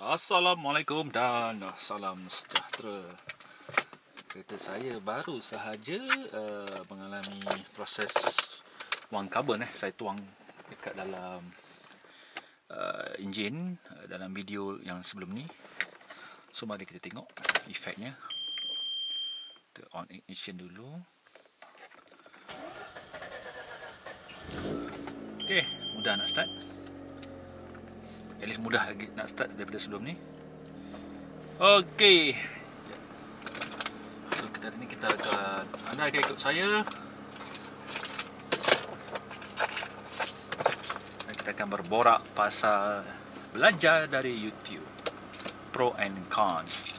Assalamualaikum dan salam sejahtera. Kereta saya baru sahaja mengalami proses wang karbon. Saya tuang dekat dalam enjin dalam video yang sebelum ni. So mari kita tengok efeknya. Kita on ignition dulu. Okay, mudah nak start. At least mudah lagi nak start daripada sebelum ni. Okey. So kita hari ni kita akan, anda akan ikut saya. Dan kita akan berborak pasal belajar dari YouTube. Pro and cons.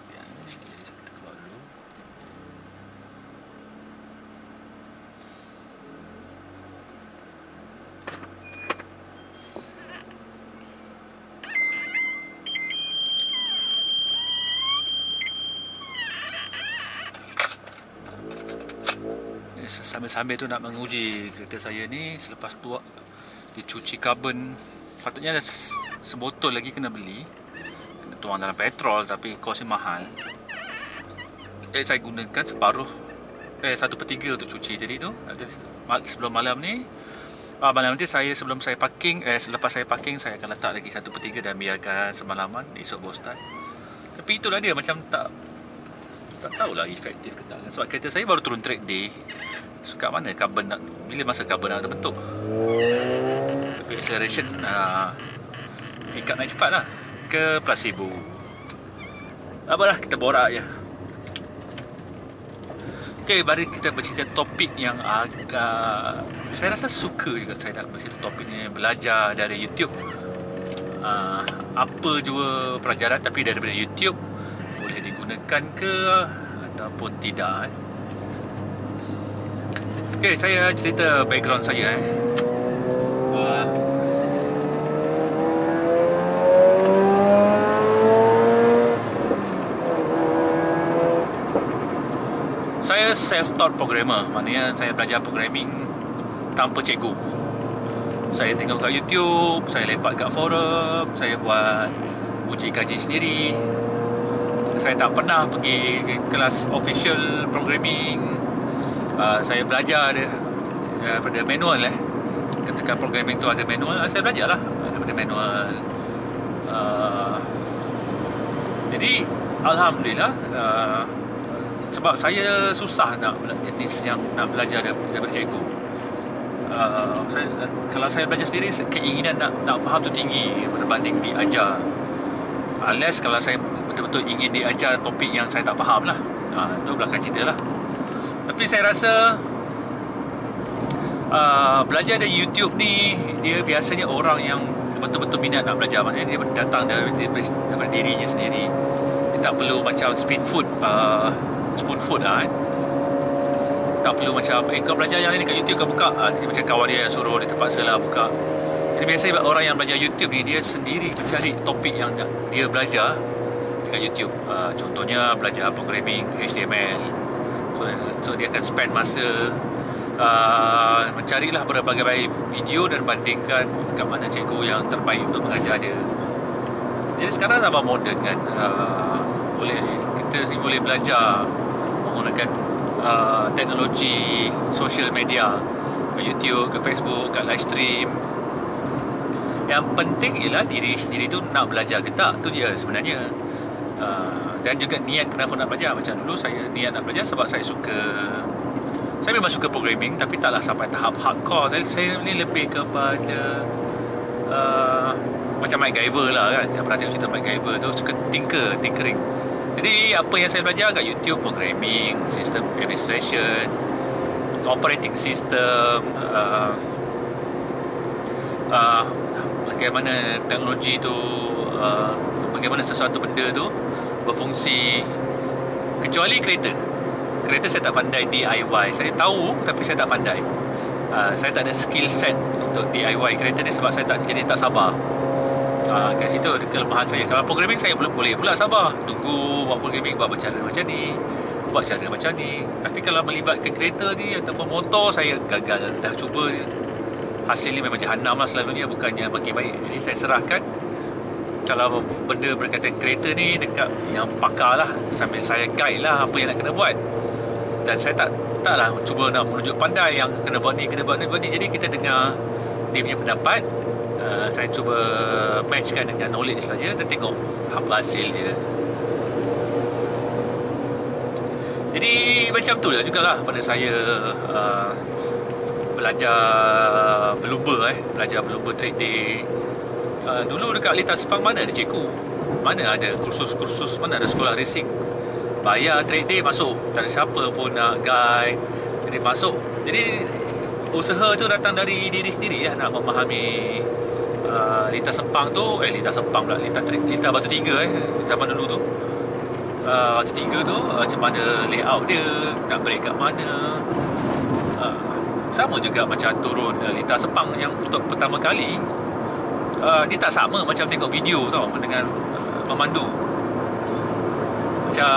Sambil-sambil tu nak menguji kereta saya ni. Selepas tu dicuci karbon. Patutnya ada sebotol lagi kena beli, kena tuang dalam petrol, tapi kosnya mahal. Saya gunakan separuh 1/3 untuk cuci tadi tu. Sebelum malam ni, malam nanti sebelum saya parking, selepas saya parking, saya akan letak lagi 1/3 dan biarkan semalaman. Esok baru start. Tapi itulah dia, macam tak tahulah efektif ke tak. Sebab kereta saya baru turun track day. Kat mana karbon nak, bila masa karbon nak terbentuk. Tapi acceleration pick up naik cepat lah. Ke placebo. Apalah, kita borak je. Okay, mari kita bercerita topik yang agak, saya rasa suka juga saya nak bercerita topik ni. Belajar dari YouTube. Apa jua pelajaran tapi daripada YouTube boleh digunakan ke ataupun tidak. Okay, saya cerita background saya. Saya self-taught programmer. Maknanya saya belajar programming tanpa cikgu. Saya tengok kat YouTube, saya lepak kat forum, saya buat uji kaji sendiri. Saya tak pernah pergi kelas official programming. Saya belajar daripada manual. Ketika programming tu ada manual, saya belajar lah daripada manual. Jadi Alhamdulillah, sebab saya susah nak jenis yang nak belajar daripada cikgu. Kalau saya belajar sendiri, keinginan nak faham tu tinggi berbanding diajar. Unless kalau saya betul-betul ingin diajar topik yang saya tak faham lah, itu belakang cerita lah. Tapi saya rasa belajar dari YouTube ni, dia biasanya orang yang betul-betul minat nak belajar. Maksudnya dia datang daripada dirinya sendiri. Dia tak perlu macam spoon food lah. Tak perlu macam kau belajar yang ni kat YouTube kau buka, dia macam kawan dia yang suruh, dia terpaksa lah buka. Jadi biasanya orang yang belajar YouTube ni, dia sendiri mencari topik yang dia belajar dekat YouTube. Contohnya belajar programming HTML. So dia akan spend masa mencarilah berbagai video dan bandingkan kat mana cikgu yang terbaik untuk mengajar dia. Jadi sekarang zaman moden kan, kita boleh belajar menggunakan teknologi social media, kat YouTube, kat Facebook, kat live stream. Yang penting ialah diri sendiri tu nak belajar ke tak, tu dia sebenarnya. Dan juga niat kenapa nak belajar. Macam dulu saya niat nak belajar sebab saya memang suka programming, tapi taklah sampai tahap hardcore. Saya ni lebih kepada macam MacGyver lah kan. Saya pernah tengok cerita MacGyver tu, suka tinkering. Jadi apa yang saya belajar kat YouTube, programming, system administration, operating system, bagaimana teknologi tu, bagaimana sesuatu benda tu berfungsi. Kecuali kereta saya tak pandai DIY. Saya tahu tapi saya tak pandai. Saya tak ada skill set untuk DIY kereta ni sebab saya tak sabar. Kat situ ada kelemahan saya. Kalau programming saya boleh pula sabar, tunggu buat programming, buat cara macam ni, buat cara macam ni. Tapi kalau melibatkan kereta ni ataupun motor, saya gagal. Dah cuba, hasilnya memang jahanam lah selalunya, bukannya makin baik. Jadi saya serahkan kalau benda berkaitan kereta ni dekat yang pakar lah, sambil saya guide lah apa yang nak kena buat. Dan saya taklah cuba nak menunjuk pandai yang kena buat ni, kena buat ni. Jadi kita dengar dia punya pendapat, saya cuba matchkan dengan knowledge saja dan tengok apa hasil dia. Jadi macam tu lah jugalah pada saya belajar berlumba belajar berlumba track day. Dulu dekat Lita Sepang mana ada cikgu, mana ada kursus-kursus, mana ada sekolah racing. Bayar track day masuk, tak ada siapa pun nak guide. Jadi masuk. Jadi usaha tu datang dari diri sendiri nak memahami Lita Sepang tu, Lita Sepang pula, Lita Batu Tiga zaman dulu tu. Batu Tiga tu macam mana layout dia, nak break kat mana. Sama juga macam turun Lita Sepang yang untuk pertama kali, dia tak sama macam tengok video tau dengan pemandu.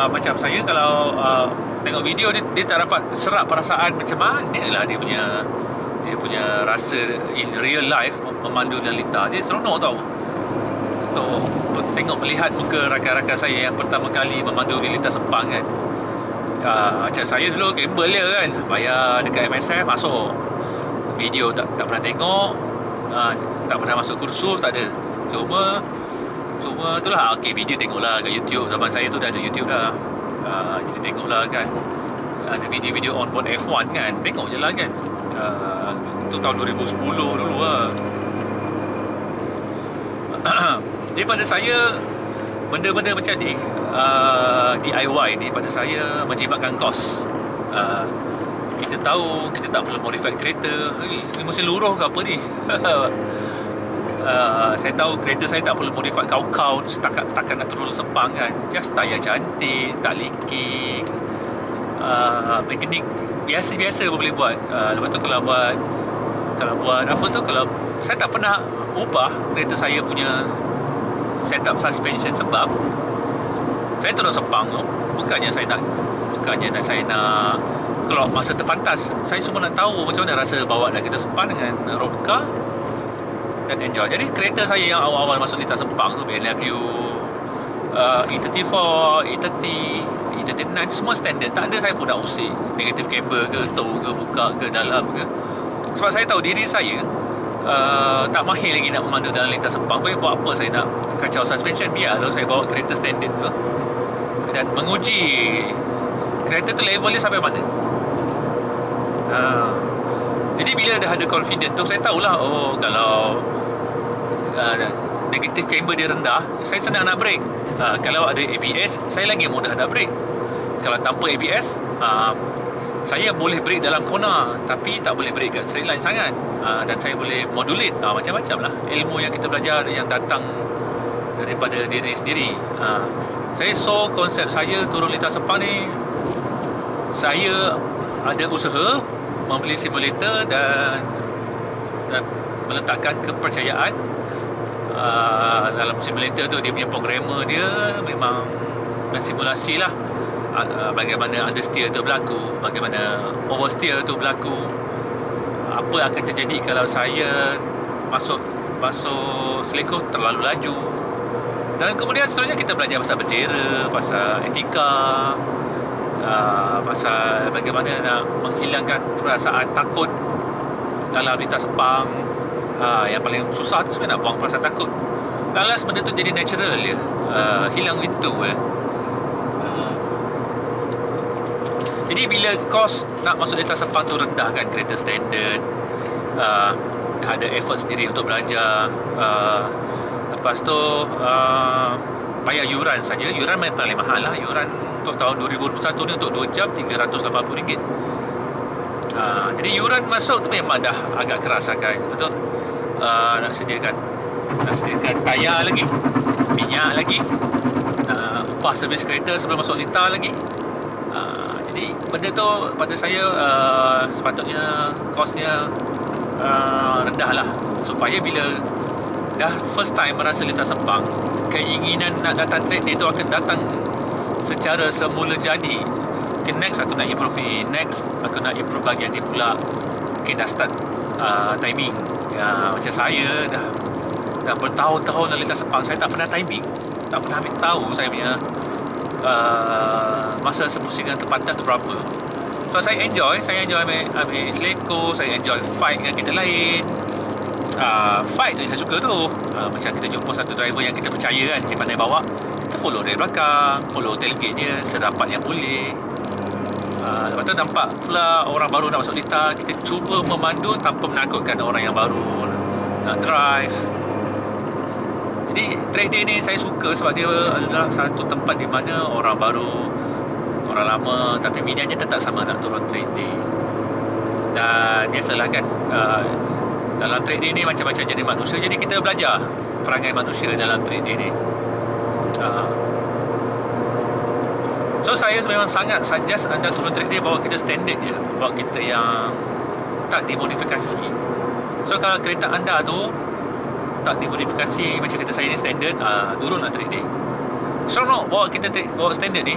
Macam saya kalau tengok video dia tak dapat serap perasaan macam mana lah dia punya rasa in real life memandu dengan Lita. Dia seronok tau untuk tengok melihat muka rakan-rakan saya yang pertama kali memandu di Lita Sepang kan. Macam saya dulu gamble dia kan, bayar dekat MSF masuk, video tak pernah tengok, tak pernah masuk kursus, tak ada. Cuma itulah, okay, video tengoklah kat YouTube. Zaman saya tu dah ada YouTube dah. Jadi tengoklah kan, ada video-video on board F1 kan, tengok je lah kan. Itu tahun 2010 dulu lah. Jadi pada saya benda-benda macam ni, DIY ni pada saya menjimatkan kos. Kita tahu kita tak perlu modify kereta. Ini mesin luruh ke apa ni? Saya tahu kereta saya tak perlu modify kau-kau setakat nak turun Sepang kan. Just tayar cantik, tak leaking, mekanik biasa-biasa pun boleh buat. Lepas tu kalau buat apa tu, kalau saya tak pernah ubah kereta saya punya setup suspension sebab saya turun Sepang tu bukannya saya nak kalau masa terpantas, saya cuma nak tahu macam mana rasa bawa kereta Sepang dengan road car dan enjoy. Jadi kereta saya yang awal-awal masuk Lita Sepang tu, BMW E34, E30, E39 semua standard. Tak ada saya pun nak usik negatif camber ke, tow ke, buka ke, dalam ke. Sebab saya tahu diri saya tak mahir lagi nak memandu dalam Lita Sepang. Buat apa saya nak kacau suspension? Biar kalau saya bawa kereta standard tu dan menguji kereta tu level dia sampai mana. Jadi bila dah ada confident tu, saya tahulah, kalau negatif camber dia rendah, saya senang nak brake. Kalau ada ABS, saya lagi mudah nak brake. Kalau tanpa ABS, saya boleh brake dalam corner, tapi tak boleh brake kat straight line sangat. Dan saya boleh modulate, macam-macam lah ilmu yang kita belajar yang datang daripada diri sendiri. Saya konsep saya turun Lita Sepang ni, saya ada usaha membeli simulator dan meletakkan kepercayaan dalam simulator tu. Dia punya programmer dia memang mensimulasi lah bagaimana understeer tu berlaku, bagaimana oversteer tu berlaku, apa akan terjadi kalau saya masuk selekor terlalu laju. Dan kemudian seterusnya kita belajar pasal bendera, pasal etika, pasal bagaimana nak menghilangkan perasaan takut dalam Lita Sepang. Yang paling susah tu sebenarnya nak buang perasaan takut. Last benda tu jadi natural je, hilang itu. Jadi bila kos nak masuk Lita Sepang tu rendah kan, kereta standard, dah ada effort sendiri untuk belajar. Lepas tu bayar yuran saja. Yuran memang paling mahal lah. Yuran untuk tahun 2021 ni untuk 2 jam RM380. Jadi yuran masuk tu memang dah agak keras kan. Betul. Nak sediakan tayar lagi, minyak lagi, upah servis kereta sebelum masuk Lita lagi. Jadi benda tu pada saya sepatutnya kosnya rendah lah, supaya bila dah first time merasa Lita Sepang, keinginan nak datang track day tu akan datang secara semula jadi. Okay, next aku nak improve ni, next aku nak improve bahagian ni pula. Okay, dah start timing. Macam saya dah Dah bertahun-tahun lalu lintas Sepang, saya tak pernah timing, tak pernah ambil tahu saya punya masa sepusingan tempatan tu berapa. So saya enjoy ambil seleko, saya enjoy fight dengan kita lain. Fight tu saya suka tu. Macam kita jumpa satu driver yang kita percaya kan, dia pandai bawa, kita follow dari belakang, follow tailgate dia sedapat yang boleh. Lepas tu nampak pula orang baru nak masuk lintas, kita cuba memandu tanpa menakutkan orang yang baru nak drive. Jadi track day ni saya suka sebab dia adalah satu tempat di mana orang baru, orang lama, tapi minatnya tetap sama nak turun track day. Dan biasalah kan, dalam track day ni macam-macam jenis manusia, jadi kita belajar perangai manusia dalam track day ni. So saya memang sangat suggest anda turun track day, bawa kita standard je, bawa kita yang tak dimodifikasi. So kalau kereta anda tu tak dimodifikasi, macam kereta saya ni standard, turunlah track day. Seronok bawa kita bawa standard ni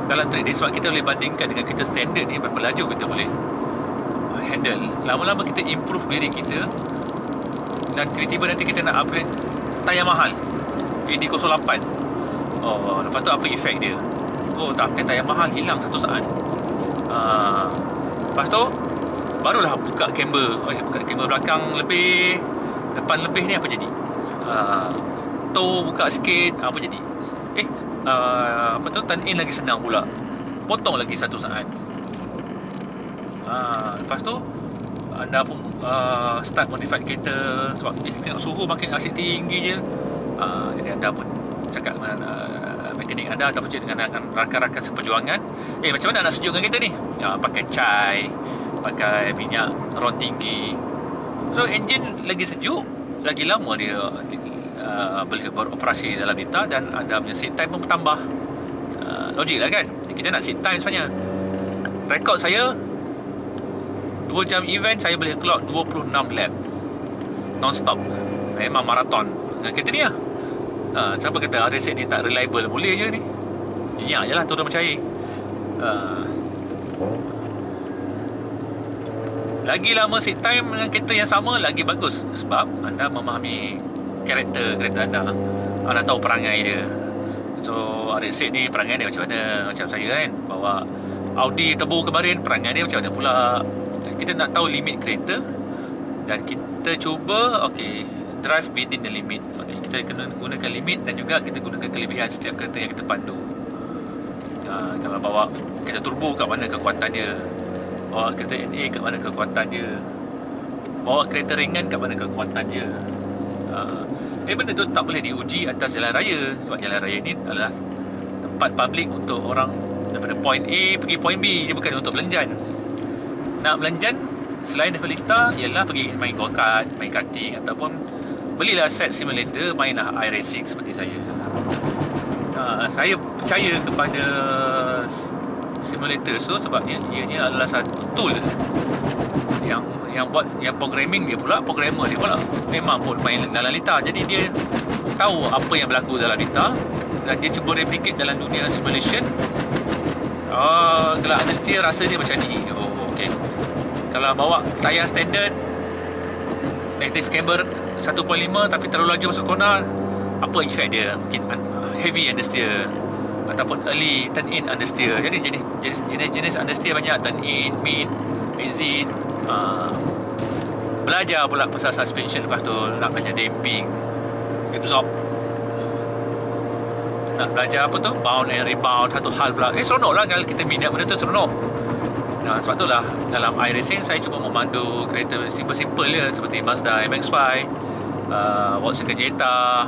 dalam track day, sebab kita boleh bandingkan dengan kereta standard ni, berapa laju kita boleh handle. Lama-lama kita improve diri kita, dan tiba-tiba nanti kita nak upgrade tayar mahal PD08. Lepas tu apa efek dia? Tak pakai tayar mahal, hilang satu saat. Lepas tu barulah buka camber. Buka camber belakang lebih, depan lebih ni apa jadi? Tow buka sikit, apa jadi? Apa tu, turn in lagi senang pula, potong lagi satu saat. Lepas tu anda pun start modify kereta, sebab tengok suhu makin asyik tinggi je. Jadi anda pun cakap dengan mekanik anda ataupun dengan rakan-rakan seperjuangan, macam mana nak sejukkan kereta ni? Pakai chai, pakai minyak ron tinggi. So enjin lagi sejuk, lagi lama dia boleh beroperasi dalam lintas, dan anda punya seat time pun bertambah. Logik lah kan? Kita nak seat time sebenarnya. Rekod saya 2 jam event, saya boleh clock 26 lap non-stop. Memang maraton dengan kereta ni lah. Siapa kata RS ni tak reliable? Boleh je ni. Inyak je lah, turun macam air. Lagi lama seat time dengan kereta yang sama, lagi bagus, sebab anda memahami karakter kereta anda. Anda tahu perangai dia. So RS ni perangai dia macam mana? Macam saya kan, bawa Audi Turbo kemarin, perangai dia macam mana pula. Kita nak tahu limit kereta, dan kita cuba drive within the limit. Kita kena gunakan limit, dan juga kita gunakan kelebihan setiap kereta yang kita pandu. Kalau bawa kereta turbo, kat mana kekuatan dia? Bawa kereta NA, kat mana kekuatan dia? Bawa kereta ringan, kat mana kekuatan dia? Benda tu tak boleh diuji atas jalan raya, sebab jalan raya ni adalah tempat public untuk orang daripada point A pergi point B. Dia bukan untuk belanjan. Nak belanjan selain daripada lintas, ialah pergi main go-kart, main karting, ataupun belilah set simulator, mainlah iRacing seperti saya. Saya percaya kepada simulator so, sebabnya ianya adalah satu tool yang buat, yang programming dia pula, programmer dia pula memang pun main dalam lintas. Jadi dia tahu apa yang berlaku dalam lintas, dan dia cuba replicate dalam dunia simulation. Kalau understeer rasa dia macam ni. Kalau bawa tayar standard, negative camber 1.5 tapi terlalu laju masuk corner, apa efek dia? Mungkin heavy understeer ataupun early turn in understeer. Jadi jenis understeer banyak, turn in, mid, exit. Belajar pula pasal suspension, lepas tu nak belajar damping, absorb, nak belajar apa tu, bound and rebound, satu hal pula. Seronok lah kalau kita minat benda tu, seronok. Sebab tu lah dalam iRacing saya cuba memandu kereta simple-simple je, seperti Mazda MX-5, Volkswagen Jetta.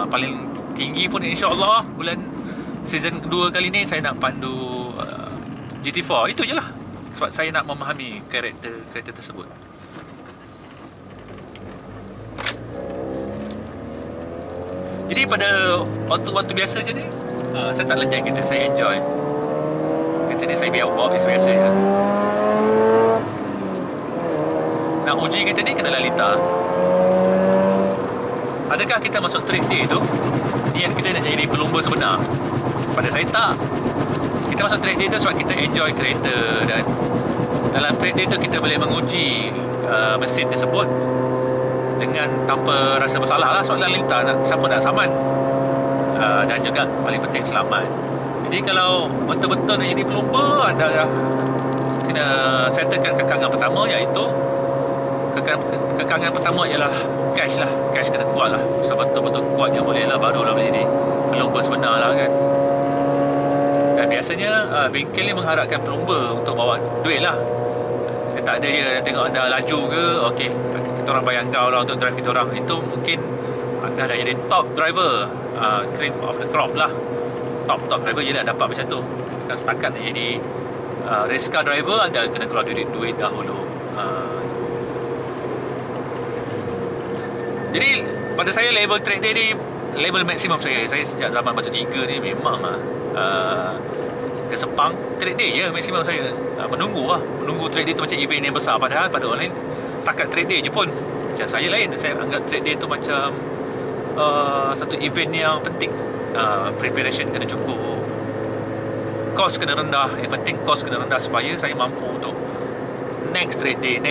Paling tinggi pun insyaAllah bulan season kedua kali ni saya nak pandu GT4. Itu je lah, sebab saya nak memahami karakter kereta tersebut. Jadi pada waktu-waktu biasa je ni, saya tak lenjang kereta, saya enjoy kereta ni. Saya bawa biasa-biasa je. Nak uji kereta ni kena lalita. Adakah kita masuk track day tu niat kita nak jadi pelumba sebenar? Pada saya tak. Kita masuk track day tu sebab kita enjoy kereta, dan dalam track day tu kita boleh menguji mesin tersebut. dengan tanpa rasa bersalah lah, soalan lalu lintas siapa nak saman, dan juga paling penting selamat. Jadi kalau betul-betul nak jadi pelumba, anda kena settlekan kekangan pertama, iaitu kekangan pertama ialah cash lah. Cash kena kuat lah, betul-betul kuat yang boleh lah, barulah boleh jadi pelumba sebenar lah kan. Dan biasanya bengkel ni mengharapkan pelumba untuk bawa duit lah. Dia tak ada je tengok anda laju ke, okey, kita orang bayar kau lah untuk drive kita orang. Itu mungkin anda dah jadi top driver, cream of the crop lah. Top driver je dah dapat macam tu. Kan setakat nak jadi race car driver, anda kena keluar duit dahulu. Jadi pada saya level track day ni level maksimum saya. Saya sejak zaman Batu 3 ni memang ke Sepang track day je maksimum saya. Menunggu track day tu macam event yang besar. Padahal pada orang lain setakat track day je pun. Macam saya lain, saya anggap track day tu macam satu event yang penting. Preparation kena cukup, cost kena rendah. Yang penting cost kena rendah supaya saya mampu untuk next track day.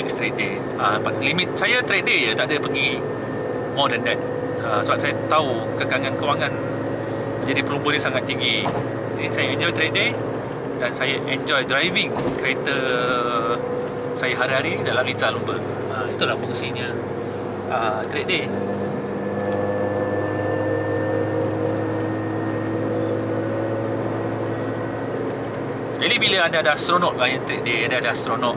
Limit saya track day je, tak ada pergi more than that. Sebab saya tahu kekangan kewangan menjadi pelumba ni sangat tinggi. Jadi saya enjoy track day dan saya enjoy driving kereta saya hari-hari dalam lintas lumba. Itulah fungsinya track day. Jadi bila anda dah seronok lah yang track day, anda dah seronok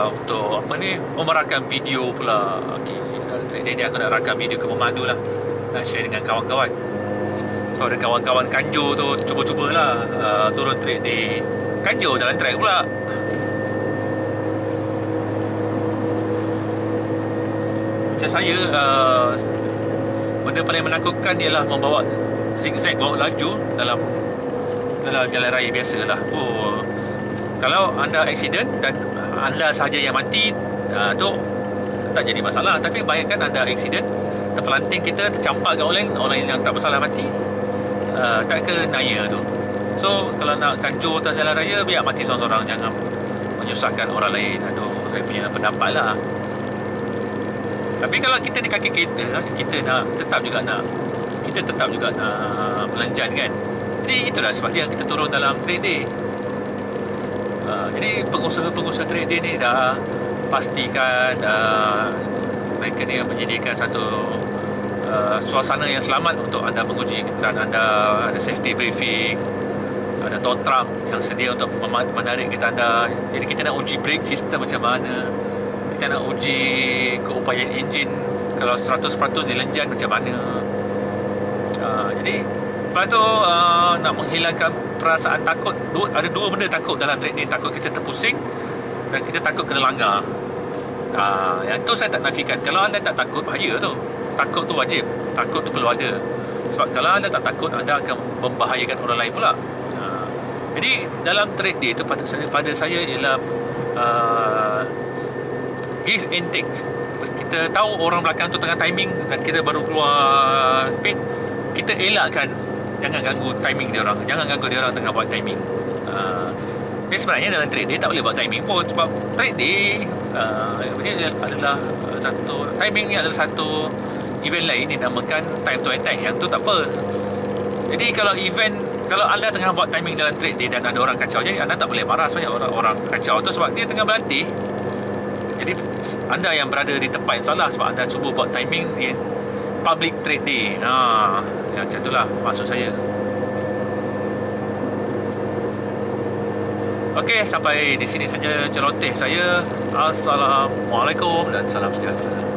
untuk merakam video pula. Okay, track day ni aku nak rakam video ke pemandu lah, nak share dengan kawan-kawan. So ada kawan-kawan kanjo tu, cuba-cubalah turun track day kanjo jalan track pula. Macam saya, benda paling menakutkan ialah membawa zigzag, bawa laju dalam jalan raya biasa lah. Kalau anda accident dan anda sahaja yang mati, tu tak jadi masalah. Tapi bayangkan anda accident, terpelanting kita, tercampak kat orang yang tak bersalah mati, tak ke naya tu. So kalau nak kanjur atas jalan raya, biar mati seorang-seorang, jangan menyusahkan orang lain. Aduh, saya punya pendapat lah. Tapi kalau kita di kaki kereta, kita tetap juga nak melanjan kan. Jadi itulah sebab dia kita turun dalam track day. Jadi pengusaha-pengusaha track day ni dah pastikan mereka ni menyediakan satu suasana yang selamat untuk anda menguji kenderaan anda. Ada safety briefing, ada tow truck yang sedia untuk menarik kereta anda. Jadi kita nak uji brake system macam mana, kita nak uji keupayaan enjin kalau 100% dilenjan macam mana. Jadi lepas tu nak menghilangkan perasaan takut. Ada dua benda takut dalam track day. Takut kita terpusing dan kita takut kena langgar. Yang tu saya tak nafikan. Kalau anda tak takut, bahaya tu. Takut tu wajib, takut tu perlu ada. Sebab kalau anda tak takut, anda akan membahayakan orang lain pula. Jadi dalam track day tu pada saya ialah give and take. Kita tahu orang belakang tu tengah timing dan kita baru keluar pit, kita elakkan, jangan ganggu timing dia orang, jangan ganggu dia orang tengah buat timing. Jadi sebenarnya dalam track day tak boleh buat timing pun, sebab track day dia adalah satu timing ni adalah satu event lain dinamakan time to attack. Yang tu tak apa. Jadi kalau anda tengah buat timing dalam track day dan ada orang kacau, jadi anda tak boleh marah sebenarnya orang kacau tu, sebab dia tengah berlatih. Jadi anda yang berada di tempat yang salah sebab anda cuba buat timing in public track day. Yang macam itulah maksud saya. Okey, sampai di sini saja celoteh saya. Assalamualaikum dan salam sejahtera.